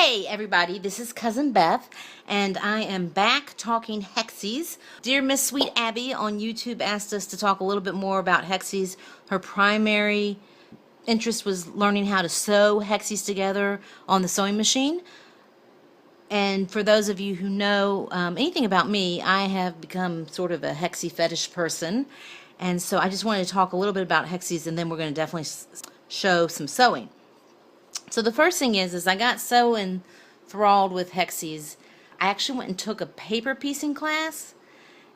Hey everybody, this is Cousin Beth, and I am back talking Hexies. Dear Miss Sweet Abbey on YouTube asked us to talk a little bit more about Hexies. Her primary interest was learning how to sew Hexies together on the sewing machine. And for those of you who know anything about me, I have become sort of a Hexie fetish person. And so I just wanted to talk a little bit about Hexies, and then we're going to definitely show some sewing. So the first thing is I got so enthralled with Hexies, I actually went and took a paper piecing class,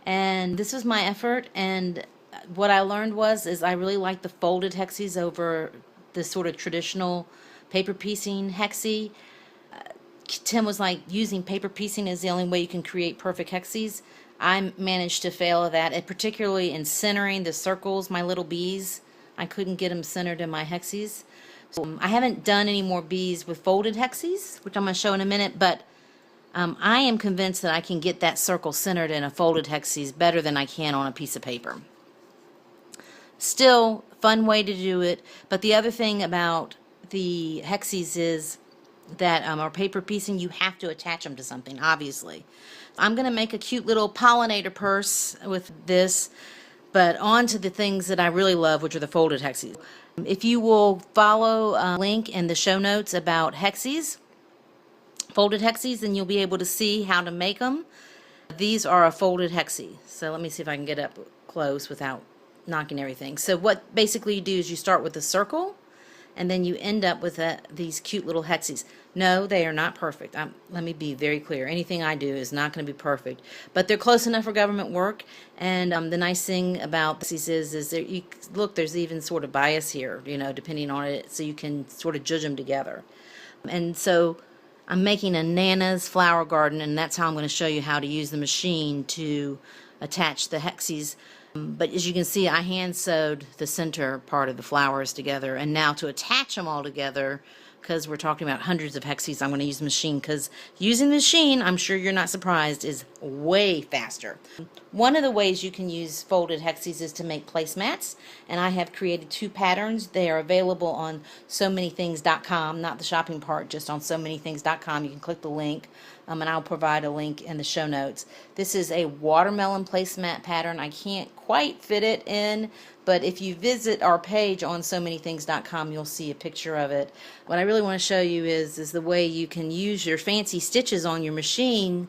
and this was my effort. And what I learned is I really like the folded Hexies over the sort of traditional paper piecing Hexie. Timm was like, using paper piecing is the only way you can create perfect Hexies. I managed to fail at that, and particularly in centering the circles, my little bees. I couldn't get them centered in my Hexies. So I haven't done any more bees with folded Hexies, which I'm going to show in a minute, but I am convinced that I can get that circle centered in a folded Hexies better than I can on a piece of paper. Still, fun way to do it, but the other thing about the Hexies is that our paper piecing, you have to attach them to something, obviously. I'm going to make a cute little pollinator purse with this, but on to the things that I really love, which are the folded Hexies. If you will follow a link in the show notes about Hexies, folded Hexies, then you'll be able to see how to make them. These are a folded Hexie. So let me see if I can get up close without knocking everything. So what basically you do is you start with a circle, and then you end up with these cute little Hexies. No, they are not perfect. Let me be very clear. Anything I do is not going to be perfect, but they're close enough for government work. And the nice thing about these is there, look, there's even sort of bias here, you know, depending on it, so you can sort of judge them together. And so I'm making a Nana's flower garden, and that's how I'm going to show you how to use the machine to attach the Hexies. But as you can see, I hand sewed the center part of the flowers together, and now to attach them all together, because we're talking about hundreds of Hexies, I'm going to use the machine, because using the machine, I'm sure you're not surprised, is way faster. One of the ways you can use folded Hexies is to make placemats, and I have created 2 patterns. They are available on SoManyThings.com, not the shopping part, just on SoManyThings.com. You can click the link, and I'll provide a link in the show notes. This is a watermelon placemat pattern. I can't quite fit it in, but if you visit our page on SoManyThings.com, you'll see a picture of it. What I really want to show you is the way you can use your fancy stitches on your machine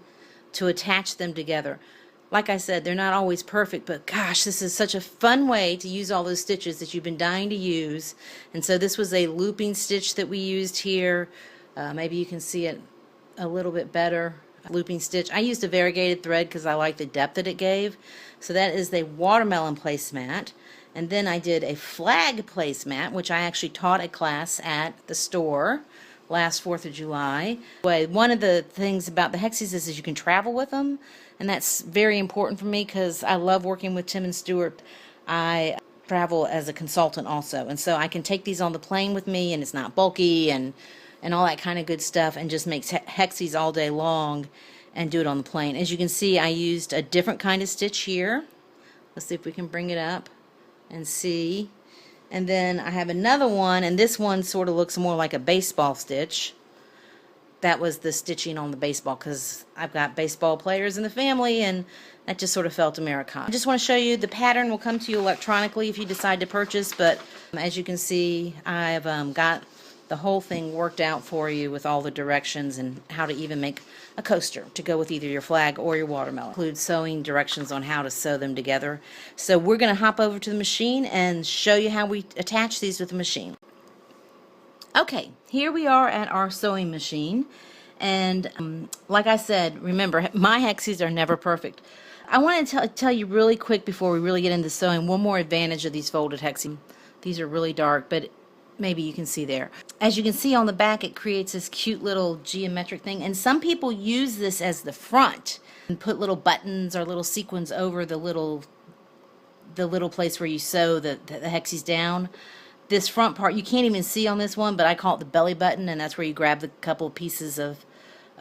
to attach them together. Like I said, they're not always perfect, but gosh, this is such a fun way to use all those stitches that you've been dying to use. And so this was a looping stitch that we used here. Maybe you can see it a little bit better. Looping stitch. I used a variegated thread because I like the depth that it gave. So that is the watermelon placemat. And then I did a flag placemat, which I actually taught a class at the store last 4th of July. One of the things about the Hexies is you can travel with them, and that's very important for me because I love working with Timm and Stuart. I travel as a consultant also, and so I can take these on the plane with me, and it's not bulky and all that kind of good stuff, and just makes Hexies all day long and do it on the plane. As you can see, I used a different kind of stitch here. Let's see if we can bring it up and see. And then I have another one, and this one sort of looks more like a baseball stitch. That was the stitching on the baseball, because I've got baseball players in the family, and that just sort of felt Americana. I just want to show you the pattern will come to you electronically if you decide to purchase, but as you can see, I've got the whole thing worked out for you with all the directions and how to even make a coaster to go with either your flag or your watermelon. Include sewing directions on how to sew them together. So we're going to hop over to the machine and show you how we attach these with the machine. Okay, here we are at our sewing machine, and like I said, remember, my Hexies are never perfect. I want to tell you really quick before we really get into sewing one more advantage of these folded Hexies. These are really dark, but maybe you can see there. As you can see on the back, it creates this cute little geometric thing, and some people use this as the front and put little buttons or little sequins over the little place where you sew the Hexies down. This front part you can't even see on this one, but I call it the belly button, and that's where you grab the couple of pieces of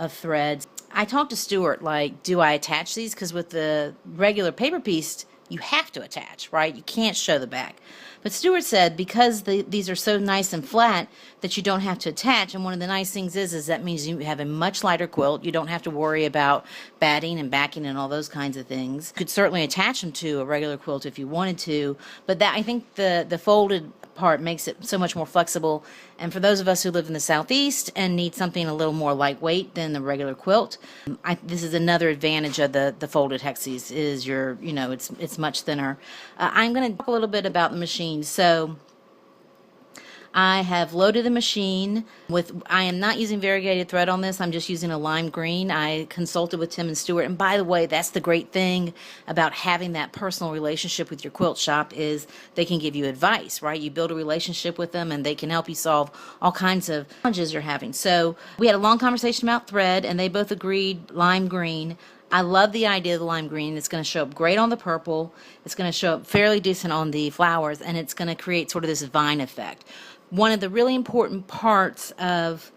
threads. I talked to Stuart, like, do I attach these? Because with the regular paper piece you have to attach, right? You can't show the back. But Stuart said because these are so nice and flat that you don't have to attach, and one of the nice things is that means you have a much lighter quilt. You don't have to worry about batting and backing and all those kinds of things. You could certainly attach them to a regular quilt if you wanted to, but that I think the folded part makes it so much more flexible. And for those of us who live in the southeast and need something a little more lightweight than the regular quilt, this is another advantage of the folded Hexies is it's much thinner. I'm going to talk a little bit about the machine. So I have loaded the machine with, I am not using variegated thread on this, I'm just using a lime green. I consulted with Timm and Stuart, and by the way, that's the great thing about having that personal relationship with your quilt shop is they can give you advice, right? You build a relationship with them and they can help you solve all kinds of challenges you're having. So we had a long conversation about thread and they both agreed lime green. I love the idea of the lime green. It's going to show up great on the purple. It's going to show up fairly decent on the flowers, and it's going to create sort of this vine effect. One of the really important parts of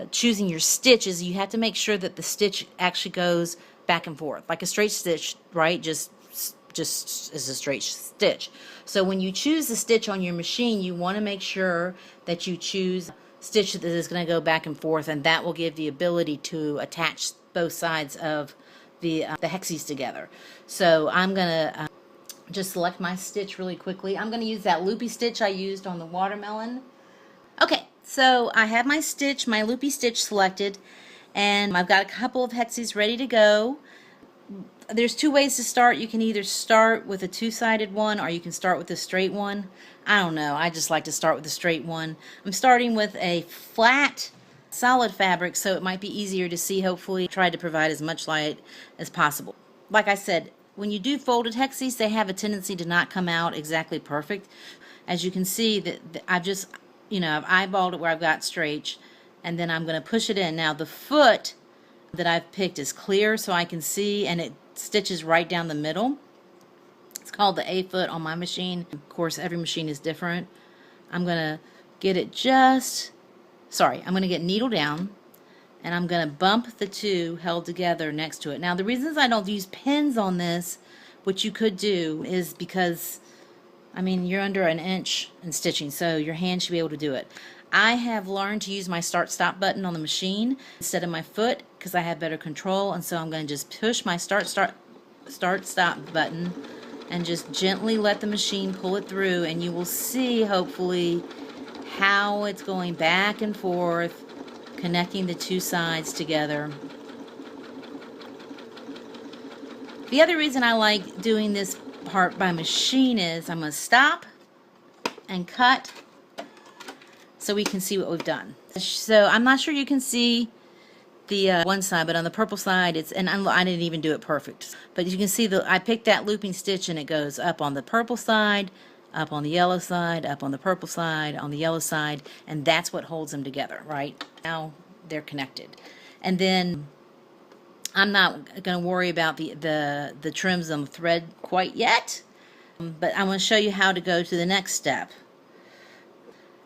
choosing your stitch is you have to make sure that the stitch actually goes back and forth. Like a straight stitch, right? Just is a straight stitch. So when you choose the stitch on your machine, you want to make sure that you choose a stitch that is going to go back and forth, and that will give the ability to attach both sides of the Hexies together. So I'm going to just select my stitch really quickly. I'm going to use that loopy stitch I used on the watermelon. Okay, so I have my stitch, my loopy stitch selected, and I've got a couple of Hexies ready to go. There's two ways to start. You can either start with a two-sided one or you can start with a straight one. I don't know, I just like to start with a straight one. I'm starting with a flat solid fabric, so it might be easier to see. Hopefully try to provide as much light as possible. Like I said, when you do folded Hexies, they have a tendency to not come out exactly perfect. As you can see, that I've just, I've eyeballed it where I've got straight, and then I'm going to push it in. Now the foot that I've picked is clear so I can see, and it stitches right down the middle. It's called the A foot on my machine. Of course, every machine is different. I'm going to get it I'm going to get needle down, and I'm going to bump the two held together next to it. Now the reasons I don't use pins on this, which you could do, is because you're under an inch in stitching, so your hand should be able to do it. I have learned to use my start-stop button on the machine instead of my foot because I have better control, and so I'm going to just push my start-stop button and just gently let the machine pull it through, and you will see, hopefully, how it's going back and forth, connecting the two sides together. The other reason I like doing this part by machine is I'm going to stop and cut so we can see what we've done. So I'm not sure you can see the one side, but on the purple side, I didn't even do it perfect. But you can see I picked that looping stitch and it goes up on the purple side, up on the yellow side, up on the purple side, on the yellow side, and that's what holds them together, right? Now they're connected. And then I'm not going to worry about the trims on the thread quite yet, but I'm going to show you how to go to the next step.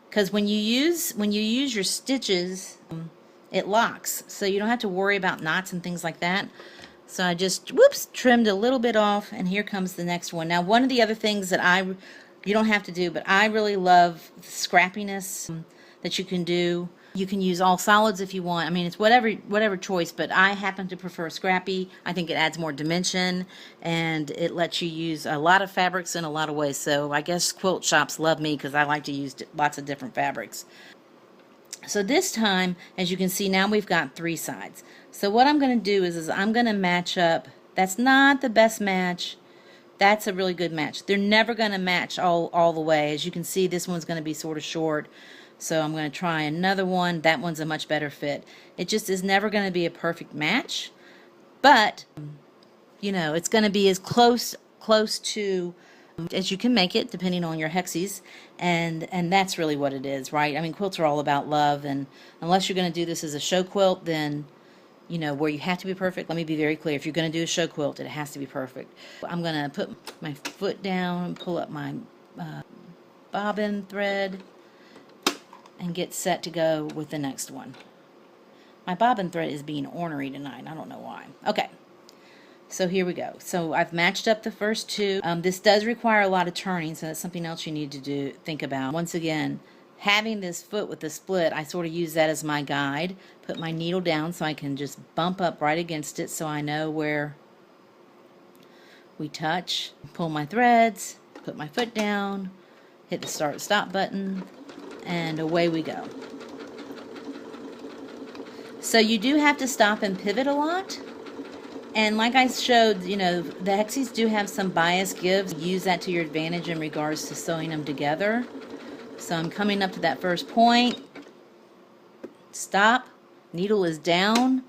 Because when you use your stitches, it locks, so you don't have to worry about knots and things like that. So I just trimmed a little bit off, and here comes the next one. Now one of the other things that you don't have to do, but I really love the scrappiness that you can do. You can use all solids if you want. It's whatever choice, but I happen to prefer scrappy. I think it adds more dimension, and it lets you use a lot of fabrics in a lot of ways. So I guess quilt shops love me because I like to use lots of different fabrics. So this time, as you can see, now we've got three sides. So what I'm going to do is I'm going to match up. That's not the best match. That's a really good match. They're never going to match all the way. As you can see, this one's going to be sort of short. So I'm going to try another one. That one's a much better fit. It just is never going to be a perfect match. But, it's going to be as close to as you can make it, depending on your Hexies. And that's really what it is, right? Quilts are all about love. And unless you're going to do this as a show quilt, then where you have to be perfect. Let me be very clear. If you're going to do a show quilt, it has to be perfect. I'm going to put my foot down and pull up my bobbin thread and get set to go with the next one. My bobbin thread is being ornery tonight. I don't know why. Okay. So here we go. So I've matched up the first two. This does require a lot of turning, so that's something else you need to think about. Once again, having this foot with the split, I sort of use that as my guide. Put my needle down so I can just bump up right against it so I know where we touch. Pull my threads, put my foot down, hit the start stop button, and away we go. So you do have to stop and pivot a lot. And like I showed, you know, the Hexies do have some bias gives. Use that to your advantage in regards to sewing them together. So I'm coming up to that first point. Stop. Needle is down.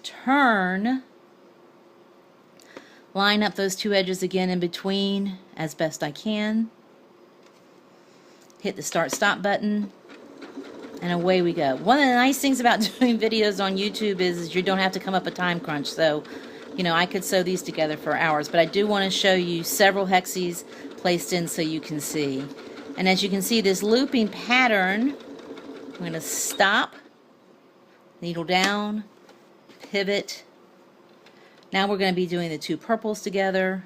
Turn. Line up those two edges again in between as best I can. Hit the start stop button. And away we go. One of the nice things about doing videos on YouTube is you don't have to come up a time crunch. So, you know, I could sew these together for hours, but I do want to show you several Hexies placed in so you can see. And as you can see, this looping pattern, I'm going to stop, needle down, pivot. Now we're going to be doing the two purples together.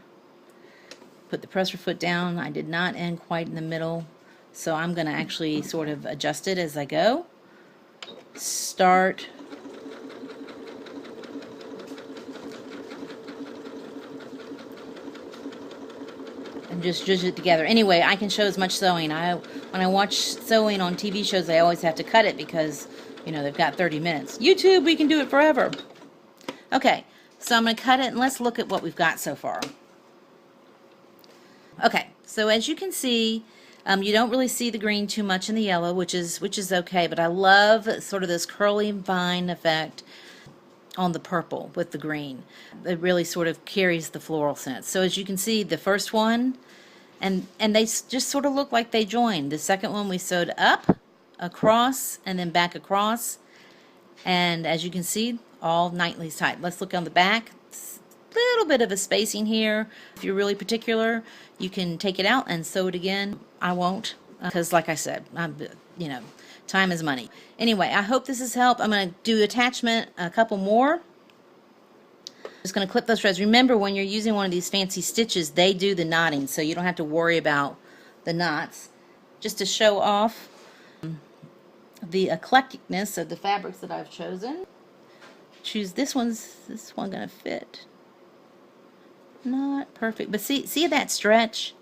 Put the presser foot down. I did not end quite in the middle, so I'm going to actually sort of adjust it as I go. Start. And just zhuzh it together. Anyway, I can show as much sewing. When I watch sewing on TV shows, I always have to cut it because, you know, they've got 30 minutes. YouTube, we can do it forever. Okay, so I'm going to cut it, and let's look at what we've got so far. Okay, so as you can see, you don't really see the green too much in the yellow, which is okay, but I love sort of this curly vine effect on the purple with the green. It really sort of carries the floral sense. So as you can see, the first one, and they just sort of look like they joined. The second one we sewed up, across, and then back across. And as you can see, all nicely tight. Let's look on the back. Little bit of a spacing here. If you're really particular, you can take it out and sew it again. I won't, because like I said, you know, time is money. Anyway, I hope this has helped. I'm going to do attachment a couple more. Just going to clip those threads. Remember, when you're using one of these fancy stitches, they do the knotting, so you don't have to worry about the knots. Just to show off the eclecticness of the fabrics that I've chosen. Choose this one going to fit. Not perfect, but see that stretch?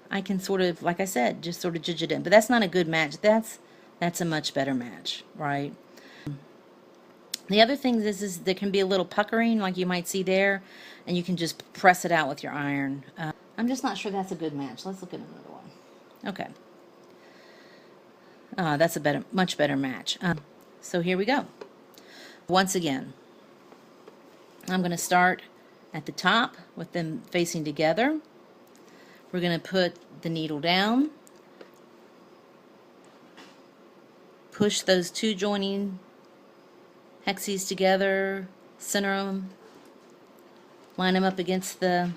I can sort of, like I said, just sort of judge it in. But that's not a good match. That's a much better match, right? The other thing is there can be a little puckering, like you might see there, and you can just press it out with your iron. I'm just not sure that's a good match. Let's look at another one. Okay. That's a much better match. So here we go. Once again, I'm going to start at the top with them facing together. We're going to put the needle down, push those two joining Hexies together, center them, line them up against the,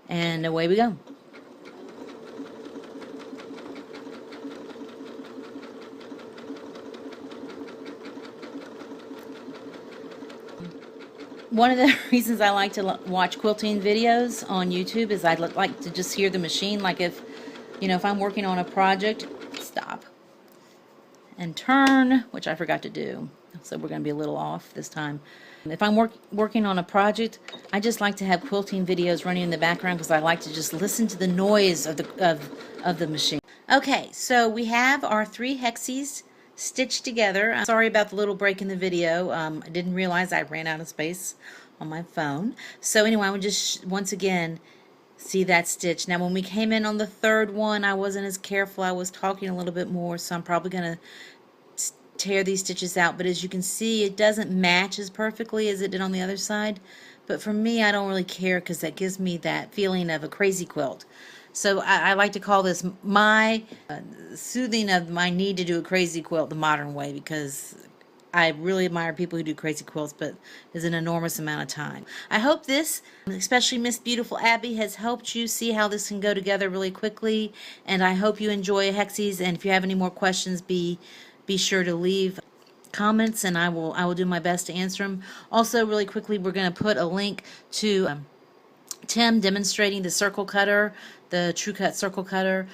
and away we go. One of the reasons I like to watch quilting videos on YouTube is I'd like to just hear the machine. Like if I'm working on a project, stop and turn, which I forgot to do. So we're going to be a little off this time. If I'm working on a project, I just like to have quilting videos running in the background because I like to just listen to the noise of the machine. Okay, so we have our 3 Hexies stitched together. I'm sorry about the little break in the video. I didn't realize I ran out of space on my phone. So anyway, I would just once again see that stitch. Now when we came in on the third one, I wasn't as careful. I was talking a little bit more, so I'm probably going to tear these stitches out. But as you can see, it doesn't match as perfectly as it did on the other side. But for me, I don't really care because that gives me that feeling of a crazy quilt. So I like to call this my soothing of my need to do a crazy quilt the modern way, because I really admire people who do crazy quilts, but it's an enormous amount of time. I hope this, especially Miss Beautiful Abbey, has helped you see how this can go together really quickly. And I hope you enjoy Hexies. And if you have any more questions, be sure to leave comments, and I will do my best to answer them. Also, really quickly, we're going to put a link to Timm demonstrating the circle cutter, the TrueCut circle cutter.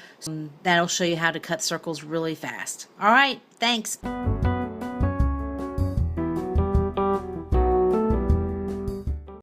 That'll show you how to cut circles really fast. All right, thanks.